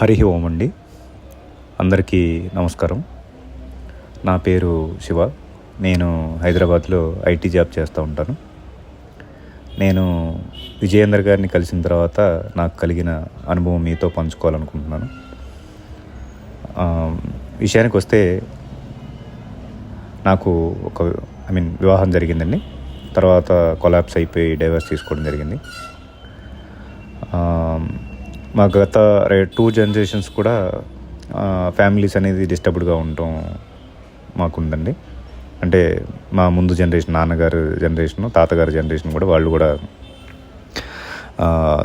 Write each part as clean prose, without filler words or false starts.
హరి ఓం అండి. అందరికీ నమస్కారం. నా పేరు శివ. నేను హైదరాబాద్లో ఐటీ జాబ్ చేస్తూ ఉంటాను. నేను విజయేందర్ గారిని కలిసిన తర్వాత నాకు కలిగిన అనుభవం మీతో పంచుకోవాలనుకుంటున్నాను. విషయానికి వస్తే నాకు వివాహం జరిగిందండి. తర్వాత కొలాప్స్ అయిపోయి డైవర్స్ తీసుకోవడం జరిగింది. మా గత 2 జనరేషన్స్ కూడా ఫ్యామిలీస్ అనేది డిస్టర్బ్డ్గా ఉండటం మాకుందండి. అంటే మా ముందు జనరేషన్, నాన్నగారు జనరేషను, తాతగారి జనరేషన్ కూడా వాళ్ళు కూడా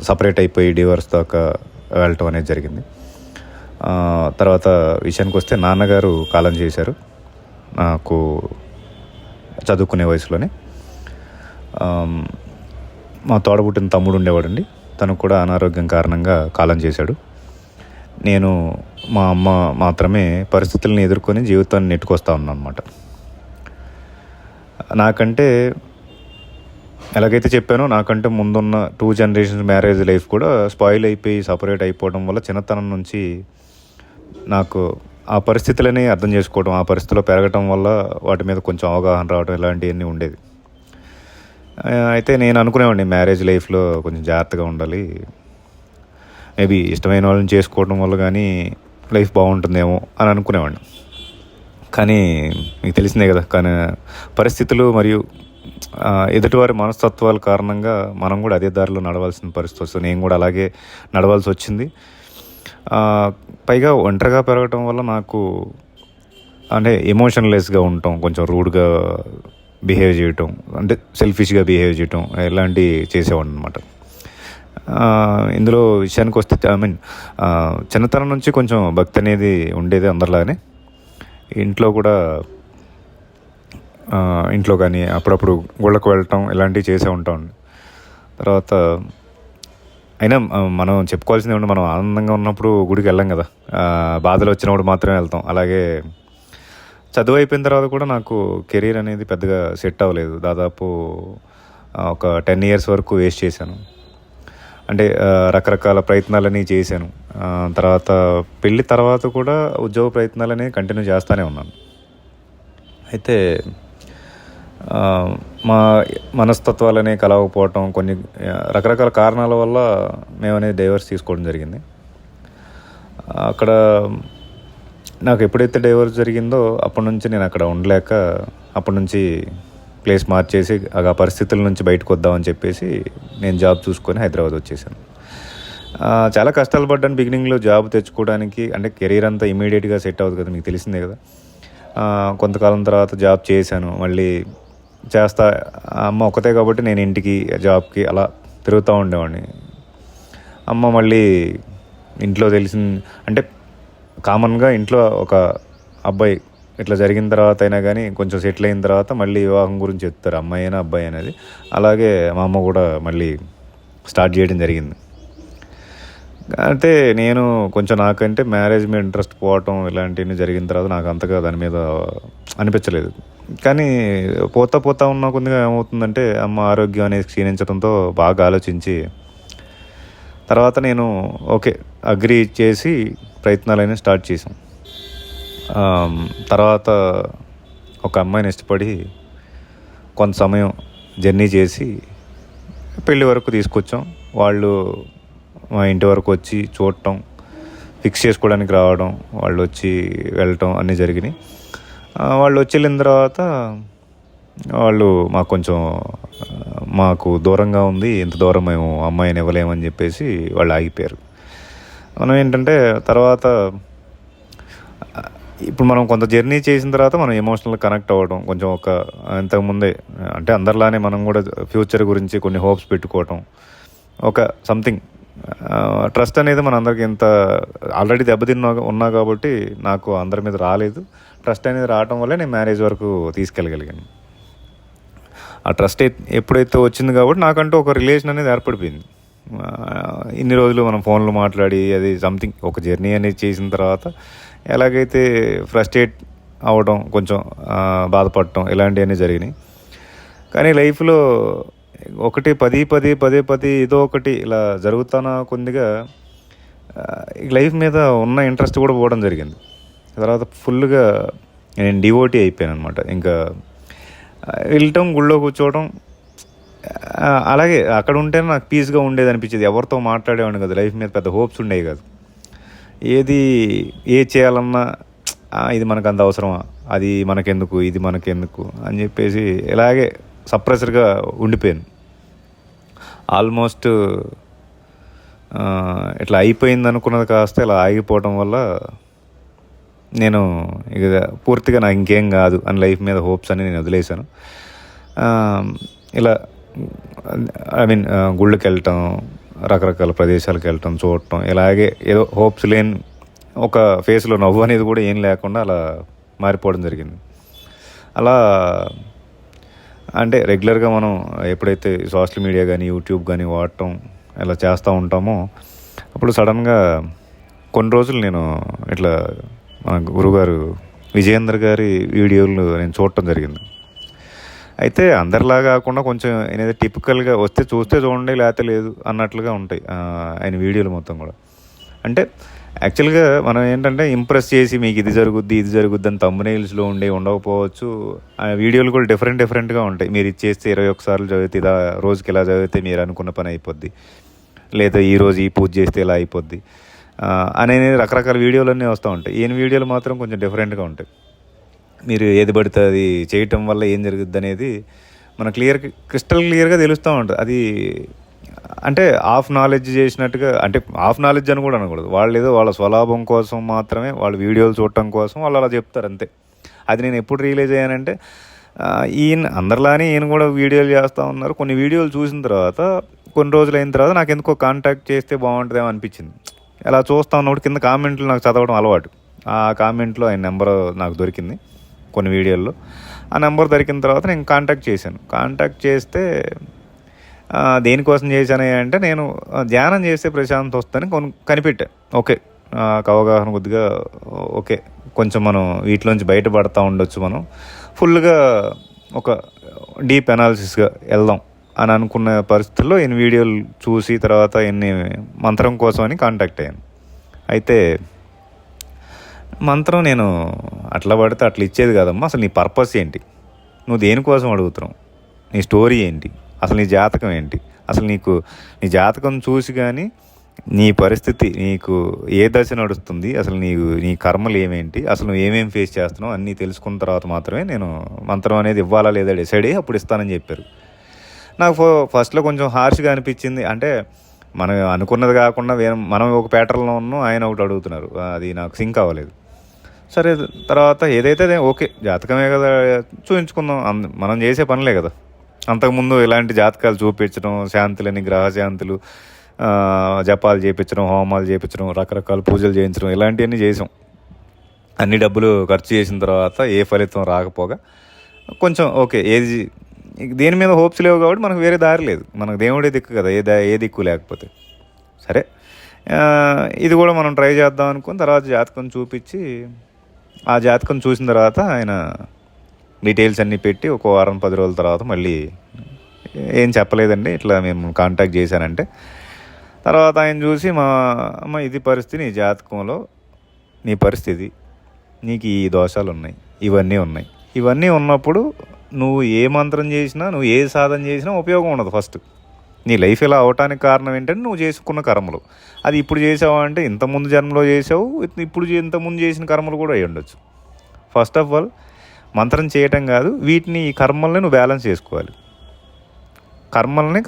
సపరేట్ అయిపోయి డివోర్స్ దాకా వెళ్ళటం అనేది జరిగింది. తర్వాత విషయానికి వస్తే నాన్నగారు కాలం చేశారు నాకు చదువుకునే వయసులోనే. మా తోడబుట్టిన తమ్ముడు ఉండేవాడండి. తను కూడా అనారోగ్యం కారణంగా కాలం చేశాడు. నేను మా అమ్మ మాత్రమే పరిస్థితులను ఎదుర్కొని జీవితాన్ని నెట్టుకొస్తా ఉన్నాను అనమాట. నాకంటే ఎలాగైతే చెప్పానో, నాకంటే ముందున్న 2 జనరేషన్స్ మ్యారేజ్ లైఫ్ కూడా స్పాయిల్ అయిపోయి సపరేట్ అయిపోవడం వల్ల చిన్నతనం నుంచి నాకు ఆ పరిస్థితులని అర్థం చేసుకోవడం, ఆ పరిస్థితిలో పెరగటం వల్ల వాటి మీద కొంచెం అవగాహన రావడం ఇలాంటివన్నీ ఉండేది. అయితే నేను అనుకునేవాడిని మ్యారేజ్ లైఫ్లో కొంచెం జాగ్రత్తగా ఉండాలి, మేబీ ఇష్టమైన వాళ్ళని చేసుకోవడం వల్ల కానీ లైఫ్ బాగుంటుందేమో అని అనుకునేవాడిని. కానీ మీకు తెలిసిందే కదా, కానీ పరిస్థితులు మరియు ఎదుటివారి మనస్తత్వాల కారణంగా మనం కూడా అదే దారిలో నడవాల్సిన పరిస్థితి వస్తుంది. నేను కూడా అలాగే నడవాల్సి వచ్చింది. పైగా ఒంటరిగా పెరగటం వల్ల నాకు అంటే ఎమోషన్లెస్గా ఉండటం, కొంచెం రూడ్గా బిహేవ్ చేయటం, అంటే సెల్ఫిష్గా బిహేవ్ చేయటం ఇలాంటివి చేసేవాడిని అనమాట. ఇందులో విషయానికి వస్తే చిన్నతనం నుంచి కొంచెం భక్తి అనేది ఉండేది అందరిలాగానే. ఇంట్లో కానీ అప్పుడప్పుడు గుళ్ళకు వెళ్ళటం ఇలాంటివి చేసే ఉంటాం. తర్వాత అయినా మనం చెప్పుకోవాల్సింది ఏమంటే, మనం ఆనందంగా ఉన్నప్పుడు గుడికి వెళ్ళాం కదా, బాధలు వచ్చినప్పుడు మాత్రమే వెళ్తాం. అలాగే చదువు అయిపోయిన తర్వాత కూడా నాకు కెరీర్ అనేది పెద్దగా సెట్ అవ్వలేదు. దాదాపు ఒక 10 years వరకు వేస్ట్ చేశాను. అంటే రకరకాల ప్రయత్నాలని చేశాను. తర్వాత పెళ్ళి తర్వాత కూడా ఉద్యోగ ప్రయత్నాలని కంటిన్యూ చేస్తూనే ఉన్నాను. అయితే మా మనస్తత్వాలనే కలవకపోవటం, కొన్ని రకరకాల కారణాల వల్ల మేము అనేది డైవర్స్ తీసుకోవడం జరిగింది. అక్కడ నాకు ఎప్పుడైతే డైవర్స్ జరిగిందో అప్పటి నుంచి నేను అక్కడ ఉండలేక, అప్పటి నుంచి ప్లేస్ మార్చేసి ఆ పరిస్థితుల నుంచి బయటకు వద్దామని చెప్పేసి నేను జాబ్ చూసుకొని హైదరాబాద్ వచ్చేసాను. చాలా కష్టాలు పడ్డాను బిగినింగ్లో జాబ్ తెచ్చుకోవడానికి. అంటే కెరీర్ అంతా ఇమీడియట్గా సెట్ అవ్వదు కదా, మీకు తెలిసిందే కదా. కొంతకాలం తర్వాత జాబ్ చేశాను, మళ్ళీ చేస్తా. అమ్మ ఒకతే కాబట్టి నేను ఇంటికి జాబ్కి అలా తిరుగుతూ ఉండేవాడిని. అమ్మ మళ్ళీ ఇంట్లో అంటే కామన్గా ఇంట్లో ఒక అబ్బాయి ఇట్లా జరిగిన తర్వాత అయినా కానీ కొంచెం సెటిల్ అయిన తర్వాత మళ్ళీ వివాహం గురించి చెప్తారు, అమ్మాయి అయినా అబ్బాయి అనేది. అలాగే మా అమ్మ కూడా మళ్ళీ స్టార్ట్ చేయడం జరిగింది. అంటే నేను కొంచెం నాకంటే మ్యారేజ్ మీద ఇంట్రెస్ట్ పోవటం ఇలాంటివన్నీ జరిగిన తర్వాత నాకు అంతగా దాని మీద అనిపించలేదు. కానీ పోతా ఉన్న కొద్దిగా ఏమవుతుందంటే, అమ్మ ఆరోగ్యం అనేది క్షీణించడంతో బాగా ఆలోచించి తర్వాత నేను అగ్రీ చేసి ప్రయత్నాలైనా స్టార్ట్ చేసాం. తర్వాత ఒక అమ్మాయిని ఇష్టపడి కొంత సమయం జర్నీ చేసి పెళ్ళి వరకు తీసుకొచ్చాం. వాళ్ళు మా ఇంటి వరకు వచ్చి చూడటం, ఫిక్స్ చేసుకోవడానికి రావడం, వాళ్ళు వచ్చి వెళ్ళటం అన్నీ జరిగినాయి. వాళ్ళు వచ్చి వెళ్ళిన తర్వాత వాళ్ళు మాకు దూరంగా ఉంది, ఇంత దూరం మేము అమ్మాయిని ఇవ్వలేమని చెప్పేసి వాళ్ళు ఆగిపోయారు. మనం ఏంటంటే తర్వాత ఇప్పుడు మనం కొంత జర్నీ చేసిన తర్వాత మనం ఎమోషనల్గా కనెక్ట్ అవ్వడం, కొంచెం ఇంతకుముందే అంటే అందరిలానే మనం కూడా ఫ్యూచర్ గురించి కొన్ని హోప్స్ పెట్టుకోవటం, సంథింగ్ ట్రస్ట్ అనేది మన అందరికి ఆల్రెడీ ఉన్నా కాబట్టి నాకు అందరి మీద రాలేదు. ట్రస్ట్ అనేది రావటం వల్లే నేను మ్యారేజ్ వరకు తీసుకెళ్ళగలిగాను. ఆ ట్రస్ట్ ఎప్పుడైతే వచ్చింది కాబట్టి నాకంటూ ఒక రిలేషన్ అనేది ఏర్పడిపోయింది. ఇన్ని రోజులు మనం ఫోన్లో మాట్లాడి అది సంథింగ్ ఒక జర్నీ అనేది చేసిన తర్వాత ఎలాగైతే ఫ్రస్ట్రేట్ అవ్వడం, కొంచెం బాధపడటం ఇలాంటివన్నీ జరిగినాయి. కానీ లైఫ్లో ఒకటి పదే పదే ఏదో ఒకటి ఇలా జరుగుతున్న కొద్దిగా ఈ లైఫ్ మీద ఉన్న ఇంట్రెస్ట్ కూడా పోవడం జరిగింది. తర్వాత ఫుల్గా నేను డివోటీ అయిపోయాను అనమాట. ఇంకా వెళ్ళటం, గుళ్ళో కూర్చోవడం, అలాగే అక్కడ ఉంటేనే నాకు పీస్గా ఉండేది అనిపించేది. ఎవరితో మాట్లాడేవాడిని కదా, లైఫ్ మీద పెద్ద హోప్స్ ఉండేవి కాదు. ఏ చేయాలన్నా ఇది మనకు అంత అవసరమా, అది మనకెందుకు, ఇది మనకెందుకు అని చెప్పేసి ఇలాగే సప్రెసర్గా ఉండిపోయాను. ఆల్మోస్ట్ ఇట్లా అయిపోయింది అనుకున్నది కాస్త ఇలా ఆగిపోవడం వల్ల నేను ఇక పూర్తిగా నాకు ఇంకేం కాదు అని లైఫ్ మీద హోప్స్ అని నేను వదిలేశాను. ఇలా గుళ్ళకి వెళ్ళటం, రకరకాల ప్రదేశాలకు వెళ్ళటం, చూడటం, ఇలాగే ఏదో హోప్స్ లేని ఒక ఫేస్లో నవ్వు అనేది కూడా ఏం లేకుండా అలా మారిపోవడం జరిగింది. అలా అంటే రెగ్యులర్గా మనం ఎప్పుడైతే సోషల్ మీడియా కానీ యూట్యూబ్ కానీ వాడటం ఇలా చేస్తూ ఉంటామో అప్పుడు సడన్గా కొన్ని రోజులు నేను ఇట్లా మన గురుగారు విజయేంద్ర గారి వీడియోలు నేను చూడటం జరిగింది. అయితే అందరిలా కాకుండా కొంచెం అనేది టిపికల్గా వస్తే చూస్తే చూడండి, లేకపోతే లేదు అన్నట్లుగా ఉంటాయి ఆయన వీడియోలు మొత్తం కూడా. అంటే యాక్చువల్గా మనం ఏంటంటే ఇంప్రెస్ చేసి మీకు ఇది జరుగుద్ది అని థంబ్నెయిల్స్లో ఉండకపోవచ్చు. ఆ వీడియోలు కూడా డిఫరెంట్గా ఉంటాయి. మీరు ఇది చేస్తే 21 సార్లు చదివితే ఇలా, రోజుకి ఇలా చదివితే మీరు అనుకున్న పని అయిపోద్ది, లేదా ఈరోజు ఈ పూజ చేస్తే ఇలా అయిపోద్ది అనేది రకరకాల వీడియోలన్నీ వస్తూ ఉంటాయి. ఈయన వీడియోలు మాత్రం కొంచెం డిఫరెంట్గా ఉంటాయి. మీరు ఏది పడితే అది చేయటం వల్ల ఏం జరుగుద్ది అనేది మన క్రిస్టల్ క్లియర్గా తెలుస్తూ ఉంటుంది. అది అంటే హాఫ్ నాలెడ్జ్ చేసినట్టుగా, అంటే హాఫ్ నాలెడ్జ్ అని కూడా అనకూడదు, వాళ్ళు ఏదో వాళ్ళ స్వలాభం కోసం మాత్రమే వాళ్ళ వీడియోలు చూడటం కోసం వాళ్ళు అలా చెప్తారు అంతే. అది నేను ఎప్పుడు రియలైజ్ అయ్యానంటే ఈయన అందరిలానే ఈయన కూడా వీడియోలు చేస్తూ ఉన్నారు. కొన్ని వీడియోలు చూసిన తర్వాత కొన్ని రోజులు అయిన తర్వాత నాకు ఎందుకో కాంటాక్ట్ చేస్తే బాగుంటుందేమో అనిపించింది. అలా చూస్తూ ఉన్నప్పుడు కింద కామెంట్లు నాకు చదవడం అలవాటు. ఆ కామెంట్లో ఆయన నెంబర్ నాకు దొరికింది కొన్ని వీడియోల్లో. ఆ నెంబర్ దొరికిన తర్వాత నేను కాంటాక్ట్ చేశాను. కాంటాక్ట్ చేస్తే దేనికోసం చేశాను అంటే నేను ధ్యానం చేస్తే ప్రశాంతత వస్తుందని కనిపెట్టాను. ఓకే, అవగాహన కొద్దిగా ఓకే, కొంచెం మనం వీటిలోంచి బయటపడతా ఉండొచ్చు, మనం ఫుల్గా ఒక డీప్ అనాలిసిస్గా వెళ్దాం అని అనుకున్న పరిస్థితుల్లో ఈయన వీడియోలు చూసి తర్వాత ఈయన్ని మంత్రం కోసం అని కాంటాక్ట్ అయ్యాను. అయితే మంత్రం నేను అట్లా పడితే అట్లా ఇచ్చేది కాదమ్మా. అసలు నీ పర్పస్ ఏంటి, నువ్వు దేనికోసం అడుగుతున్నావు, నీ స్టోరీ ఏంటి, అసలు నీ జాతకం ఏంటి, అసలు నీ జాతకం చూసి కానీ నీ పరిస్థితి, నీకు ఏ దశ నడుస్తుంది, అసలు నీ కర్మలు ఏమేంటి, అసలు నువ్వు ఏమేమి ఫేస్ చేస్తున్నావు అన్నీ తెలుసుకున్న తర్వాత మాత్రమే నేను మంత్రం అనేది ఇవ్వాలా లేదా డిసైడ్ అయ్యి అప్పుడు ఇస్తానని చెప్పారు. నాకు ఫస్ట్లో కొంచెం హార్ష్గా అనిపించింది. అంటే మనం అనుకున్నది కాకుండా మనం ఒక ప్యాటర్న్లో ఉన్నాం, ఆయన ఒకటి అడుగుతున్నారు, అది నాకు సింక్ అవ్వలేదు. సరే, తర్వాత ఏదైతే ఓకే, జాతకమే కదా, చూపించుకుందాం, మనం చేసే పనులే కదా. అంతకుముందు ఇలాంటి జాతకాలు చూపించడం, శాంతులని, గ్రహ శాంతులు, జపాలు చేయించడం, హోమాలు చేయించడం, రకరకాల పూజలు చేయించడం, ఇలాంటివన్నీ చేసాం. అన్ని డబ్బులు ఖర్చు చేసిన తర్వాత ఏ ఫలితం రాకపోగా కొంచెం ఓకే, దేని మీద హోప్స్ లేవు కాబట్టి మనకు వేరే దారి లేదు, మనకు దేవుడే దిక్కు కదా, ఏ దిక్కు లేకపోతే. సరే, ఇది కూడా మనం ట్రై చేద్దాం అనుకుని తర్వాత జాతకం చూపించి, ఆ జాతకం చూసిన తర్వాత ఆయన డీటెయిల్స్ అన్నీ పెట్టి ఒక వారం 10 రోజుల తర్వాత మళ్ళీ ఏం చెప్పలేదండి, ఇట్లా మేము కాంటాక్ట్ చేశానంటే. తర్వాత ఆయన చూసి అమ్మ ఇది పరిస్థితి, నీ జాతకంలో నీ పరిస్థితి, నీకు ఈ దోషాలు ఉన్నాయి, ఇవన్నీ ఉన్నప్పుడు నువ్వు ఏ మంత్రం చేసినా, నువ్వు ఏ సాధన చేసినా ఉపయోగం ఉండదు. ఫస్ట్ నీ లైఫ్ ఇలా అవటానికి కారణం ఏంటంటే నువ్వు చేసుకున్న కర్మలు. అది ఇప్పుడు చేసావు అంటే ఇంతకుముందు జన్మలో చేసావు, ఇప్పుడు ఇంతకుముందు చేసిన కర్మలు కూడా అయ్యి ఉండొచ్చు. ఫస్ట్ ఆఫ్ ఆల్ మంత్రం చేయటం కాదు, ఈ కర్మల్ని నువ్వు బ్యాలెన్స్ చేసుకోవాలి.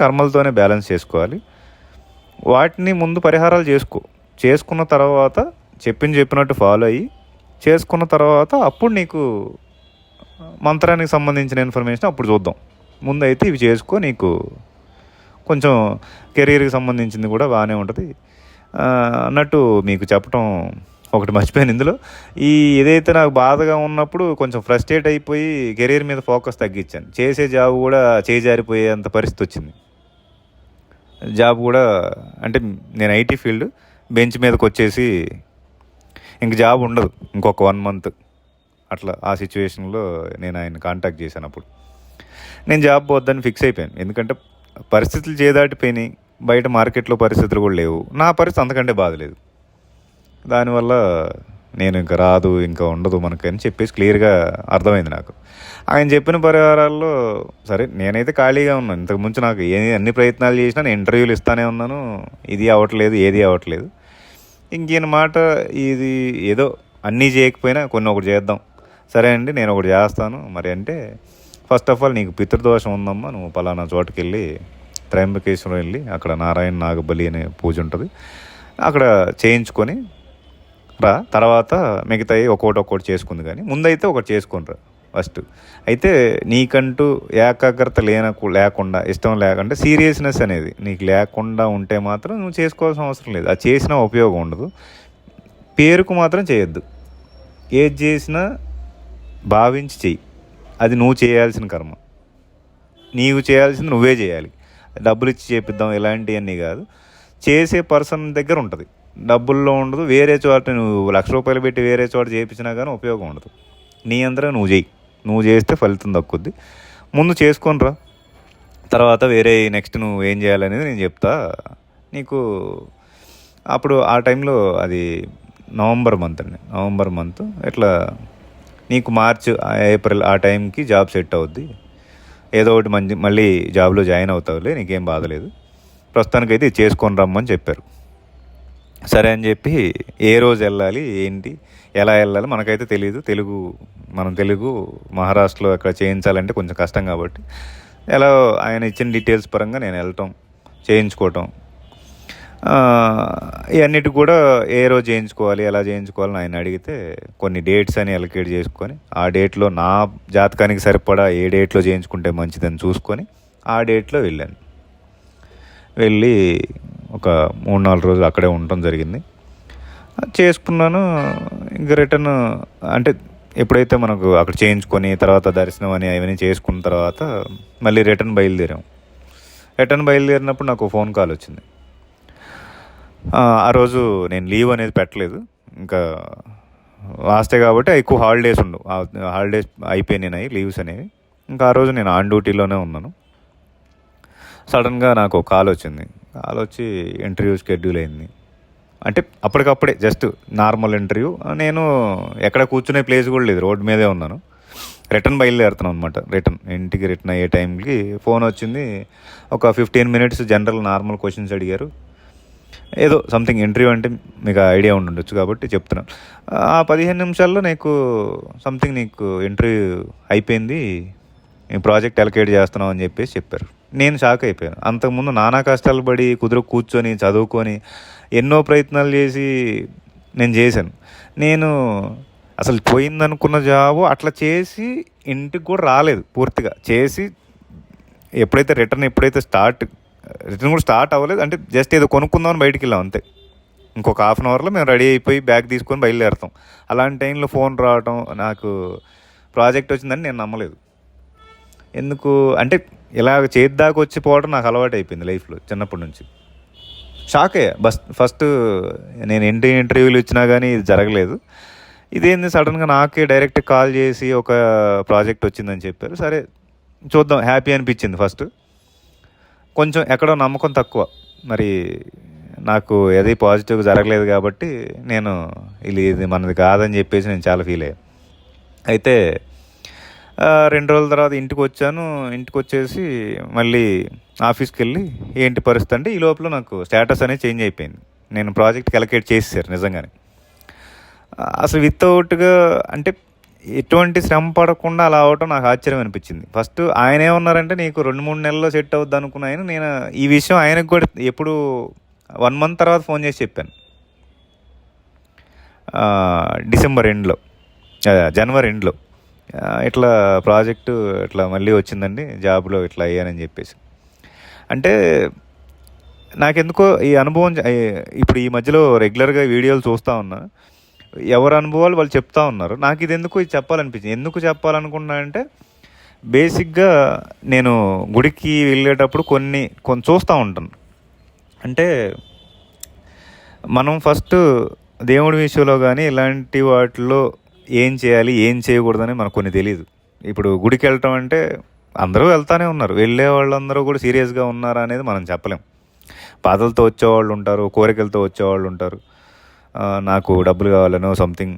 కర్మలతోనే బ్యాలెన్స్ చేసుకోవాలి. వాటిని ముందు పరిహారాలు చేసుకున్న తర్వాత చెప్పినట్టు ఫాలో అయ్యి చేసుకున్న తర్వాత అప్పుడు నీకు మంత్రానికి సంబంధించిన ఇన్ఫర్మేషన్ అప్పుడు చూద్దాం. ముందైతే ఇవి చేసుకో, నీకు కొంచెం కెరీర్కి సంబంధించింది కూడా బాగానే ఉంటుంది అన్నట్టు మీకు చెప్పటం ఒకటి మర్చిపోయాను ఇందులో. ఏదైతే నాకు బాధగా ఉన్నప్పుడు కొంచెం ఫ్రస్ట్రేట్ అయిపోయి కెరీర్ మీద ఫోకస్ తగ్గించాను. చేసే జాబ్ కూడా చేజారిపోయేంత పరిస్థితి వచ్చింది. జాబ్ కూడా అంటే నేను ఐటీ ఫీల్డ్, బెంచ్ మీదకి వచ్చేసి ఇంక జాబ్ ఉండదు ఇంకొక 1 month అట్లా. ఆ సిచ్యువేషన్లో నేను ఆయన కాంటాక్ట్ చేశాను. అప్పుడు నేను జాబ్ వద్దని ఫిక్స్ అయిపోయాను. ఎందుకంటే పరిస్థితులు చేదాటిపోయినాయి, బయట మార్కెట్లో పరిస్థితులు కూడా లేవు, నా పరిస్థితి అంతకంటే బాధలేదు. దానివల్ల నేను ఇంకా రాదు, ఇంకా ఉండదు మనకి అని చెప్పేసి క్లియర్గా అర్థమైంది నాకు. ఆయన చెప్పిన పరిహారాల్లో సరే నేనైతే ఖాళీగా ఉన్నాను. ఇంతకుముందు నాకు అన్ని ప్రయత్నాలు చేసినా నేను ఇంటర్వ్యూలు ఇస్తానే ఉన్నాను, ఇది అవ్వట్లేదు, ఏది అవ్వట్లేదు. ఇంకేన మాట ఇది ఏదో అన్నీ చేయకపోయినా కొన్ని ఒకటి చేద్దాం, సరే అండి నేను ఒకటి చేస్తాను మరి అంటే, ఫస్ట్ ఆఫ్ ఆల్ నీకు పితృదోషం ఉందమ్మా, నువ్వు పలానా చోటుకి వెళ్ళి త్రయంబకేశ్వరం వెళ్ళి అక్కడ నారాయణ నాగబలి అనే పూజ ఉంటుంది, అక్కడ చేయించుకొని రా, తర్వాత మిగతాయి ఒక్కొక్కటి చేసుకుంది. కానీ ముందైతే ఒకటి చేసుకొని రా ఫస్ట్. అయితే నీకంటూ ఏకాగ్రత లేకుండా ఇష్టం లేకుండా సీరియస్నెస్ అనేది నీకు లేకుండా ఉంటే మాత్రం నువ్వు చేసుకోవాల్సిన అవసరం లేదు. అది చేసినా ఉపయోగం ఉండదు. పేరుకు మాత్రం చేయొద్దు. ఏది చేసినా భావించి చెయ్యి. అది నువ్వు చేయాల్సిన కర్మ, నీవు చేయాల్సింది నువ్వే చేయాలి. డబ్బులు ఇచ్చి చేపిద్దాం ఇలాంటివన్నీ కాదు. చేసే పర్సన్ దగ్గర ఉంటుంది, డబ్బుల్లో ఉండదు. వేరే చోట నువ్వు ₹1,00,000 పెట్టి వేరే చోట చేయించినా కానీ ఉపయోగం ఉండదు. నీ అందరూ నువ్వు చేయి, నువ్వు చేస్తే ఫలితం దక్కుద్ది. ముందు చేసుకొని రా, తర్వాత వేరే నెక్స్ట్ నువ్వు ఏం చేయాలనేది నేను చెప్తా నీకు. అప్పుడు ఆ టైంలో అది నవంబర్ మంత్ ఇట్లా నీకు మార్చ్ ఏప్రిల్ ఆ టైంకి జాబ్ సెట్ అవుద్ది, ఏదో ఒకటి మళ్ళీ జాబ్లో జాయిన్ అవుతావులే, నీకేం బాధలేదు, ప్రస్తుతానికైతే ఇది చేసుకొని రమ్మని చెప్పారు. సరే అని చెప్పి ఏ రోజు వెళ్ళాలి ఏంటి ఎలా వెళ్ళాలి మనకైతే తెలియదు. మనం తెలుగు మహారాష్ట్రలో అక్కడ చేయించాలంటే కొంచెం కష్టం కాబట్టి ఎలా ఆయన ఇచ్చిన డీటెయిల్స్ పరంగా నేను వెళ్ళటం, చేయించుకోవటం, ఇవన్నిటి కూడా ఏ రోజు చేయించుకోవాలి ఎలా చేయించుకోవాలని ఆయన అడిగితే కొన్ని డేట్స్ అని అలొకేట్ చేసుకొని ఆ డేట్లో నా జాతకానికి సరిపడా ఏ డేట్లో చేయించుకుంటే మంచిదని చూసుకొని ఆ డేట్లో వెళ్ళి ఒక 3-4 రోజులు అక్కడే ఉండటం జరిగింది. చేసుకున్నాను. ఇంకా రిటర్న్ అంటే ఎప్పుడైతే మనకు అక్కడ చేయించుకొని తర్వాత దర్శనం అని అవన్నీ చేసుకున్న తర్వాత మళ్ళీ రిటర్న్ బయలుదేరినప్పుడు నాకు ఫోన్ కాల్ వచ్చింది. ఆ రోజు నేను లీవ్ అనేది పెట్టలేదు, ఇంకా లాస్టే కాబట్టి ఎక్కువ హాలిడేస్ ఉండవు. హాలిడేస్ అయిపోయినాయి లీవ్స్ అనేవి. ఇంకా ఆ రోజు నేను ఆన్ డ్యూటీలోనే ఉన్నాను. సడన్గా నాకు కాల్ వచ్చి ఇంటర్వ్యూ షెడ్యూల్ అయింది. అంటే అప్పటికప్పుడే జస్ట్ నార్మల్ ఇంటర్వ్యూ. నేను ఎక్కడ కూర్చునే ప్లేస్ కూడా లేదు, రోడ్డు మీదే ఉన్నాను. రిటర్న్ బయలుదేరుతున్నాను అనమాట. ఇంటికి రిటర్న్ అయ్యే టైంకి ఫోన్ వచ్చింది. ఒక 15 minutes జనరల్ నార్మల్ క్వశ్చన్స్ అడిగారు. ఏదో సంథింగ్ ఇంటర్వ్యూ అంటే మీకు ఐడియా ఉండొచ్చు కాబట్టి చెప్తున్నాను. ఆ 15 నిమిషాల్లో నీకు ఇంటర్వ్యూ అయిపోయింది, ఈ ప్రాజెక్ట్ అలొకేట్ చేస్తున్నాం అని చెప్పారు. నేను షాక్ అయిపోయాను. అంతకుముందు నానా కష్టాలు పడి కూర్చొని చదువుకొని ఎన్నో ప్రయత్నాలు చేసి నేను చేశాను. నేను అసలు పోయిందనుకున్న జాబు అట్లా చేసి ఇంటికి కూడా రాలేదు. పూర్తిగా చేసి రిటర్న్ కూడా స్టార్ట్ అవ్వలేదు. అంటే జస్ట్ ఏదో కొనుక్కుందామని బయటికి వెళ్ళాం అంతే. ఇంకొక 1/2 అవర్లో మేము రెడీ అయిపోయి బ్యాగ్ తీసుకొని బయలుదేరుతాం. అలాంటి టైంలో ఫోన్ రావటం, నాకు ప్రాజెక్ట్ వచ్చిందని నేను నమ్మలేదు. ఎందుకు అంటే ఇలాగ చేద్దాకా వచ్చి పోవడం నాకు అలవాటు అయిపోయింది లైఫ్లో చిన్నప్పటి నుంచి. షాక్ అయ్యా. ఫస్ట్ నేను ఇంటర్వ్యూలు ఇచ్చినా కానీ ఇది జరగలేదు. ఇదేంది సడన్గా నాకే డైరెక్ట్ కాల్ చేసి ఒక ప్రాజెక్ట్ వచ్చిందని చెప్పారు. సరే చూద్దాం, హ్యాపీ అనిపించింది ఫస్ట్. కొంచెం ఎక్కడో నమ్మకం తక్కువ, మరి నాకు ఏది పాజిటివ్గా జరగలేదు కాబట్టి నేను ఇది మనది కాదని చెప్పేసి నేను చాలా ఫీల్ అయ్యాను. అయితే 2 రోజుల తర్వాత ఇంటికి వచ్చేసి మళ్ళీ ఆఫీస్కి వెళ్ళి ఏంటి పరిస్థితి అంటే ఈ లోపల నాకు స్టేటస్ అనేది చేంజ్ అయిపోయింది. నేను ప్రాజెక్ట్కి అలొకేట్ చేసేసారు నిజంగానే. అసలు వితౌట్గా అంటే ఎటువంటి శ్రమ పడకుండా అలా అవటం నాకు ఆశ్చర్యం అనిపించింది. ఫస్ట్ ఆయన ఏమన్నారంటే నీకు 2-3 నెలల్లో సెట్ అవుద్ది అనుకున్నాను. నేను ఈ విషయం ఆయనకు కూడా ఎప్పుడు 1 month తర్వాత ఫోన్ చేసి చెప్పాను. జనవరి ఎండ్లో ఇట్లా ప్రాజెక్టు ఇట్లా మళ్ళీ వచ్చిందండి, జాబ్లో ఇట్లా అయ్యానని చెప్పేసి. అంటే నాకెందుకో ఈ అనుభవం ఇప్పుడు ఈ మధ్యలో రెగ్యులర్గా వీడియోలు చూస్తూ ఉన్నా, ఎవరి అనుభవాలు వాళ్ళు చెప్తా ఉన్నారు. నాకు ఇది చెప్పాలనిపించింది. ఎందుకు చెప్పాలనుకున్నా అంటే బేసిక్గా నేను గుడికి వెళ్ళేటప్పుడు కొన్ని చూస్తూ ఉంటాను. అంటే మనం ఫస్ట్ దేవుడి విషయంలో కానీ ఇలాంటి వాటిలో ఏం చేయాలి ఏం చేయకూడదని మనకు కొన్ని తెలియదు. ఇప్పుడు గుడికి వెళ్ళటం అంటే అందరూ వెళ్తానే ఉన్నారు, వెళ్ళే వాళ్ళందరూ కూడా సీరియస్గా ఉన్నారా అనేది మనం చెప్పలేం. బాధలతో వచ్చేవాళ్ళు ఉంటారు, కోరికలతో వచ్చేవాళ్ళు ఉంటారు. నాకు డబ్బులు కావాలనో సంథింగ్,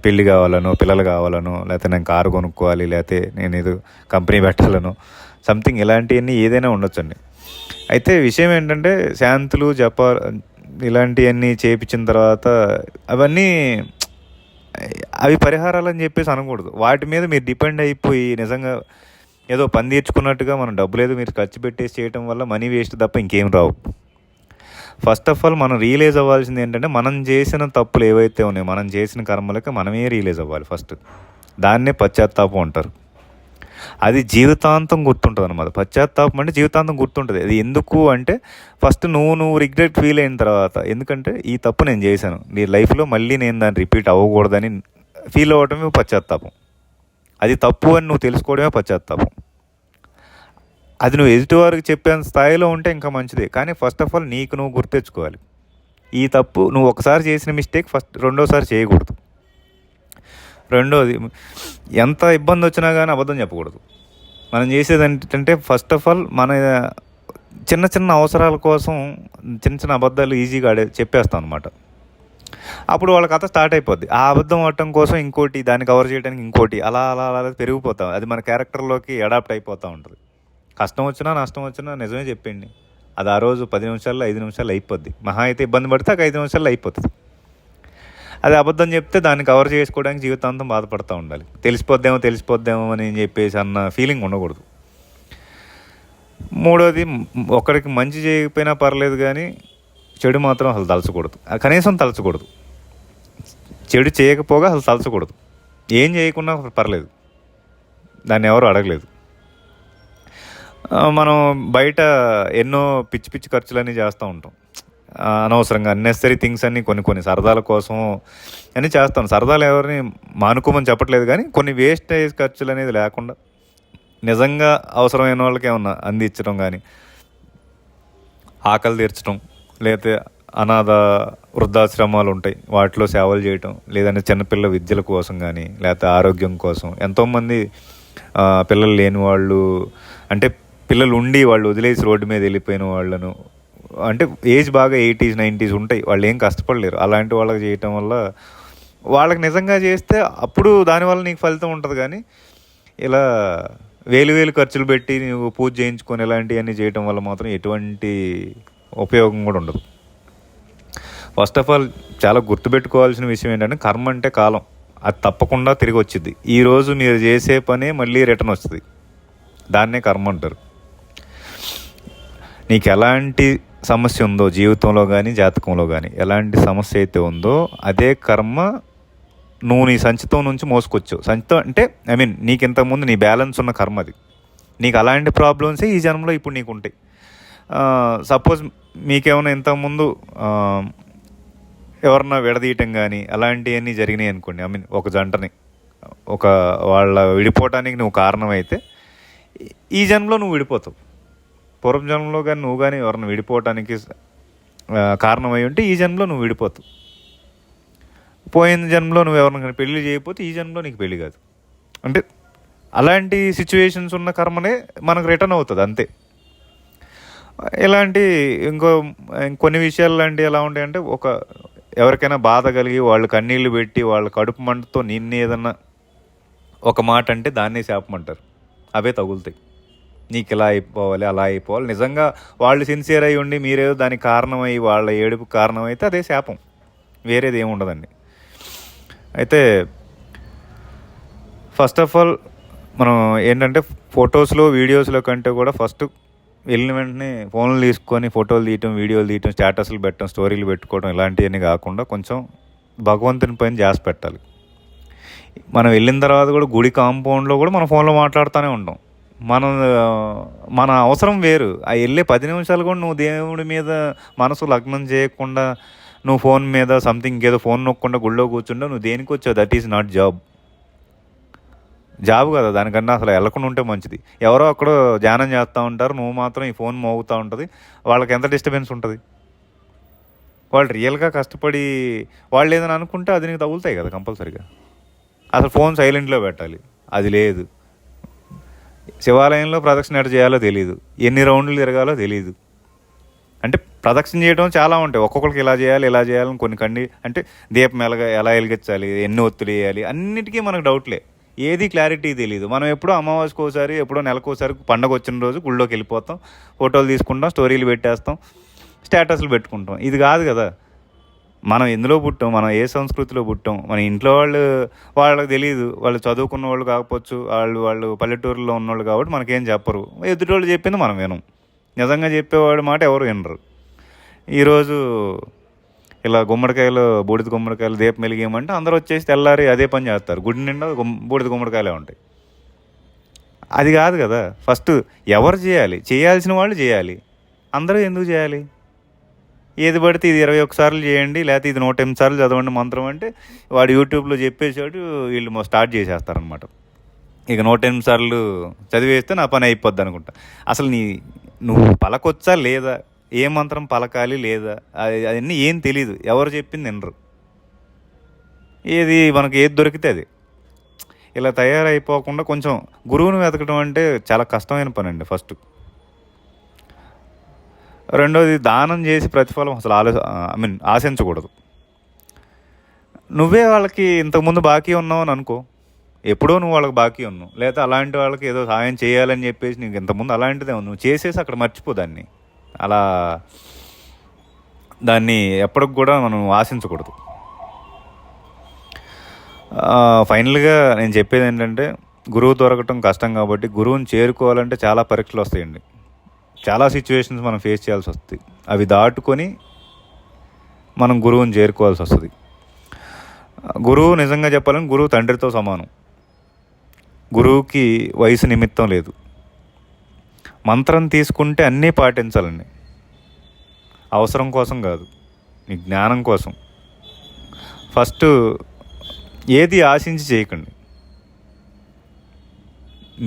పెళ్ళి కావాలనో, పిల్లలు కావాలనో, లేకపోతే నేను కారు కొనుక్కోవాలి, లేకపోతే నేను ఏదో కంపెనీ పెట్టాలనో సంథింగ్ ఇలాంటివన్నీ ఏదైనా ఉండొచ్చండి. అయితే విషయం ఏంటంటే శాంతులు ఇలాంటివన్నీ చేయించిన తర్వాత అవన్నీ అవి పరిహారాలని చెప్పేసి అనకూడదు. వాటి మీద మీరు డిపెండ్ అయిపోయి నిజంగా ఏదో పని తీర్చుకున్నట్టుగా మనం డబ్బులు ఏదో మీరు ఖర్చు పెట్టేసి చేయడం వల్ల మనీ వేస్ట్ తప్ప ఇంకేం రావు. ఫస్ట్ ఆఫ్ ఆల్ మనం రియలైజ్ అవ్వాల్సింది ఏంటంటే మనం చేసిన తప్పులు ఏవైతే ఉన్నాయో, మనం చేసిన కర్మలకి మనమే రియలైజ్ అవ్వాలి ఫస్ట్. దాన్నే పశ్చాత్తాపం అంటారు. అది జీవితాంతం గుర్తుంటుంది అనమాట. పశ్చాత్తాపం అంటే జీవితాంతం గుర్తుంటుంది. అది ఎందుకు అంటే ఫస్ట్ నువ్వు రిగ్రెట్ ఫీల్ అయిన తర్వాత, ఎందుకంటే ఈ తప్పు నేను చేశాను, నీ లైఫ్లో మళ్ళీ నేను దాన్ని రిపీట్ అవ్వకూడదని ఫీల్ అవ్వడమే పశ్చాత్తాపం. అది తప్పు అని నువ్వు తెలుసుకోవడమే పశ్చాత్తాపం. అది నువ్వు ఎదుటి వారికి చెప్పేంత స్థాయిలో ఉంటే ఇంకా మంచిదే. కానీ ఫస్ట్ ఆఫ్ ఆల్ నీకు నువ్వు గుర్తెచ్చుకోవాలి, ఈ తప్పు నువ్వు ఒకసారి చేసిన మిస్టేక్ రెండోసారి చేయకూడదు. రెండోది, ఎంత ఇబ్బంది వచ్చినా కానీ అబద్ధం చెప్పకూడదు. మనం చేసేది ఏంటంటే ఫస్ట్ ఆఫ్ ఆల్ మన చిన్న చిన్న అవసరాల కోసం చిన్న చిన్న అబద్ధాలు ఈజీగా చెప్పేస్తాం అనమాట. అప్పుడు వాళ్ళ కథ స్టార్ట్ అయిపోద్ది. ఆ అబద్ధం ఆడటం కోసం ఇంకోటి, దాన్ని కవర్ చేయడానికి ఇంకోటి, అలా అలా అలా పెరిగిపోతాం. అది మన క్యారెక్టర్లోకి అడాప్ట్ అయిపోతూ ఉంటుంది. కష్టం వచ్చినా నష్టం వచ్చినా నిజమే చెప్పండి, అది ఆ రోజు 10 నిమిషాల్లో 5 నిమిషాల్లో అయిపోద్ది. మహా అయితే ఇబ్బంది పడితే 5 నిమిషాల్లో అయిపోతుంది. అది అబద్ధం చెప్తే దాన్ని కవర్ చేసుకోవడానికి జీవితాంతం బాధపడుతూ ఉండాలి. తెలిసిపోద్దేమో అని చెప్పేసి అన్న ఫీలింగ్ ఉండకూడదు. మూడోది, ఒకరికి మంచి చేయకపోయినా పర్లేదు కానీ చెడు మాత్రం అసలు తలచకూడదు. కనీసం తలచకూడదు. చెడు చేయకపోగా అసలు తలచకూడదు. ఏం చేయకున్నా పర్లేదు, దాన్ని ఎవరు అడగలేదు. మనం బయట ఎన్నో పిచ్చి పిచ్చి ఖర్చులన్నీ చేస్తూ ఉంటాం. అనవసరంగా అన్నెసరీ థింగ్స్ అన్నీ కొన్ని సరదాల కోసం అన్నీ చేస్తాం. సరదాలు ఎవరిని మానుకోమని చెప్పట్లేదు, కానీ కొన్ని వేస్టేజ్ ఖర్చులు అనేది లేకుండా నిజంగా అవసరమైన వాళ్ళకి ఏమన్నా అందించడం, కానీ ఆకలి తీర్చడం, లేకపోతే అనాథ వృద్ధాశ్రమాలు ఉంటాయి వాటిలో సేవలు చేయటం, లేదంటే చిన్నపిల్లల విద్యల కోసం కానీ, లేకపోతే ఆరోగ్యం కోసం. ఎంతోమంది పిల్లలు లేని వాళ్ళు, అంటే పిల్లలు ఉండి వాళ్ళు వదిలేసి రోడ్డు మీద వెళ్ళిపోయిన వాళ్ళను, అంటే ఏజ్ బాగా 80s 90s ఉంటాయి, వాళ్ళు ఏం కష్టపడలేరు. అలాంటి వాళ్ళకి చేయటం వల్ల వాళ్ళకి నిజంగా చేస్తే అప్పుడు దానివల్ల నీకు ఫలితం ఉంటుంది. కానీ ఇలా వేలు ఖర్చులు పెట్టి నువ్వు పూజ చేయించుకొని ఇలాంటివన్నీ చేయటం వల్ల మాత్రం ఎటువంటి ఉపయోగం కూడా ఉండదు. ఫస్ట్ ఆఫ్ ఆల్ చాలా గుర్తుపెట్టుకోవాల్సిన విషయం ఏంటంటే కర్మ అంటే కాలం, అది తప్పకుండా తిరిగి వచ్చింది. ఈరోజు మీరు చేసే పనే మళ్ళీ రిటర్న్ వస్తుంది. దాన్నే కర్మ అంటారు. నీకు ఎలాంటి సమస్య ఉందో జీవితంలో కానీ జాతకంలో కానీ, ఎలాంటి సమస్య అయితే ఉందో అదే కర్మ నువ్వు నీ సంచితం నుంచి మోసుకొచ్చావు. సంచితం అంటే నీకు ఇంతకుముందు నీ బ్యాలెన్స్ ఉన్న కర్మ అది. నీకు అలాంటి ప్రాబ్లమ్సే ఈ జన్మలో ఇప్పుడు నీకు ఉంటాయి. సపోజ్ మీకేమైనా ఇంతకుముందు ఎవరన్నా విడదీయటం కానీ అలాంటివన్నీ జరిగినాయి అనుకోండి, ఒక జంటని వాళ్ళ విడిపోవటానికి నువ్వు కారణమైతే ఈ జన్మలో నువ్వు విడిపోతావు. పూర్వ జన్మలో కానీ నువ్వు కానీ ఎవరిని విడిపోవటానికి కారణమై ఉంటే ఈ జన్మలో నువ్వు విడిపోతావు. పోయిన జన్మలో నువ్వు ఎవరిని పెళ్లి చేయకపోతే ఈ జన్మలో నీకు పెళ్లి కాదు. అంటే అలాంటి సిచ్యువేషన్స్ ఉన్న కర్మనే మనకు రిటర్న్ అవుతుంది అంతే. ఇలాంటి కొన్ని విషయాలు లాంటివి ఎలా ఉంటాయంటే, ఎవరికైనా బాధ కలిగి వాళ్ళు కన్నీళ్ళు పెట్టి వాళ్ళ కడుపు మంటతో నిన్ను ఏదన్నా ఒక మాట అంటే దాన్నే శాపమంటారు. అవే తగులుతాయి. నీకు ఇలా అయిపోవాలి అలా అయిపోవాలి. నిజంగా వాళ్ళు సిన్సియర్ అయి ఉండి మీరేదో దానికి కారణమై వాళ్ళ ఏడుపు కారణమైతే అదే శాపం, వేరేది ఏమి ఉండదండి. అయితే ఫస్ట్ ఆఫ్ ఆల్ మనం ఏంటంటే ఫొటోస్లో వీడియోస్లో కంటే కూడా ఫస్ట్ వెళ్ళిన వెంటనే ఫోన్లు తీసుకొని ఫోటోలు తీయటం, వీడియోలు తీయటం, స్టేటస్లు పెట్టడం, స్టోరీలు పెట్టుకోవడం ఇలాంటివన్నీ కాకుండా కొంచెం భగవంతుని పైన ధ్యాస పెట్టాలి. మనం వెళ్ళిన తర్వాత కూడా గుడి కాంపౌండ్లో కూడా మన ఫోన్లో మాట్లాడుతూనే ఉంటాం. మన అవసరం వేరు. ఆ వెళ్ళే 10 నిమిషాలు కూడా నువ్వు దేవుడి మీద మనసు లగ్నం చేయకుండా నువ్వు ఫోన్ మీద సంథింగ్ ఏదో ఫోన్ నొక్కకుండా గుళ్ళో కూర్చుంటే నువ్వు దేనికి వచ్చావు? దట్ ఈజ్ నాట్ జాబ్ కదా. దానికన్నా అసలు వెళ్ళకుండా ఉంటే మంచిది. ఎవరో అక్కడ ధ్యానం చేస్తూ ఉంటారు, నువ్వు మాత్రం ఈ ఫోన్ మోగుతూ ఉంటుంది. వాళ్ళకి ఎంత డిస్టర్బెన్స్ ఉంటుంది? వాళ్ళు రియల్గా కష్టపడి వాళ్ళు ఏదైనా అనుకుంటే అది నీకు తగులుతాయి కదా కంపల్సరీగా. అసలు ఫోన్ సైలెంట్లో పెట్టాలి, అది లేదు. శివాలయంలో ప్రదక్షిణ ఎట్ట చేయాలో తెలియదు, ఎన్ని రౌండ్లు తిరగాలో తెలియదు. అంటే ప్రదక్షిణ చేయడం చాలా ఉంటాయి. ఒక్కొక్కరికి ఇలా చేయాలి, ఇలా చేయాలని కొన్ని అంటే దీపం ఎలా వెలిగించాలి, ఎన్ని ఒత్తులు వేయాలి, అన్నిటికీ మనకు డౌట్లే. ఏది క్లారిటీ తెలియదు. మనం ఎప్పుడో అమావాస్యకు ఒకసారి, ఎప్పుడో నెలకోసారి పండగ వచ్చిన రోజు గుళ్ళోకి వెళ్ళిపోతాం, ఫోటోలు తీసుకుంటాం, స్టోరీలు పెట్టేస్తాం, స్టేటస్లు పెట్టుకుంటాం. ఇది కాదు కదా. మనం ఎందులో పుట్టాం, మనం ఏ సంస్కృతిలో పుట్టాం, మన ఇంట్లో వాళ్ళకి తెలియదు, వాళ్ళు చదువుకున్న వాళ్ళు కాకపోవచ్చు, వాళ్ళు పల్లెటూరులో ఉన్నవాళ్ళు కాబట్టి మనకేం చెప్పరు. ఎదుటోళ్ళు చెప్పింది మనం వినం. నిజంగా చెప్పేవాడు మాట ఎవరు వినరు. ఈరోజు ఇలా బూడిద గుమ్మడికాయలు దీపం వెలిగేయమంటే అందరూ వచ్చేసి తెల్లారి అదే పని చేస్తారు. గుడి నిండా బూడిద గుమ్మడికాయలే ఉంటాయి. అది కాదు కదా. ఫస్ట్ ఎవరు చేయాల్సిన వాళ్ళు చేయాలి. అందరూ ఎందుకు చేయాలి? ఏది పడితే ఇది 21 సార్లు చేయండి, లేకపోతే ఇది 108 సార్లు చదవండి మంత్రం అంటే వాడు యూట్యూబ్లో చెప్పేసాడు, వీళ్ళు స్టార్ట్ చేసేస్తారనమాట. ఇక 108 సార్లు చదివేస్తే నా పని అయిపోద్ది అనుకుంటా. అసలు నువ్వు పలకొచ్చా లేదా, ఏ మంత్రం పలకాలి లేదా, అవన్నీ ఏం తెలీదు. ఎవరు చెప్పింది వినరు. మనకి ఏది దొరికితే అది. ఇలా తయారైపోకుండా కొంచెం గురువుని వెతకడం అంటే చాలా కష్టమైన పని అండి ఫస్ట్. రెండోది, దానం చేసి ప్రతిఫలం అసలు ఆశించకూడదు. నువ్వే వాళ్ళకి ఇంతకుముందు బాకీ ఉన్నావు అని అనుకో, ఎప్పుడో నువ్వు వాళ్ళకి బాకీ ఉన్నావు, లేదా అలాంటి వాళ్ళకి ఏదో సహాయం చేయాలని చెప్పేసి నీకు ఇంతకుముందు అలాంటిదే నువ్వు చేసేసి అక్కడ మర్చిపో దాన్ని. దాన్ని ఎప్పటికి కూడా మనం ఆశించకూడదు. ఫైనల్గా నేను చెప్పేది ఏంటంటే, గురువు దొరకటం కష్టం కాబట్టి గురువుని చేరుకోవాలంటే చాలా పరీక్షలు వస్తాయండి. చాలా సిచ్యువేషన్స్ మనం ఫేస్ చేయాల్సి వస్తుంది. అవి దాటుకొని మనం గురువుని చేరుకోవాల్సి వస్తుంది. గురువు నిజంగా చెప్పాలని గురువు తండ్రితో సమానం. గురువుకి వయసు నిమిత్తం లేదు. మంత్రం తీసుకుంటే అన్నీ పాటించాలండి. అవసరం కోసం కాదు, నీ జ్ఞానం కోసం. ఫస్ట్ ఏది ఆశించి చేయకండి.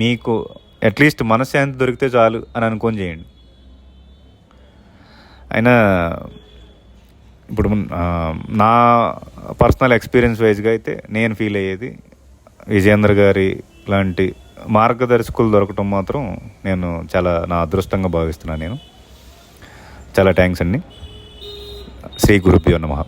మీకు అట్లీస్ట్ మనశ్శాంతి దొరికితే చాలు అని అనుకొని చేయండి. అయినా ఇప్పుడు నా పర్సనల్ ఎక్స్పీరియన్స్ వైజ్గా అయితే నేను ఫీల్ అయ్యేది, విజయేంద్ర గారి లాంటి మార్గదర్శకులు దొరకటం మాత్రం నేను చాలా నా అదృష్టంగా భావిస్తున్నాను. చాలా థ్యాంక్స్ అండి. శ్రీ గురుభ్యో నమః.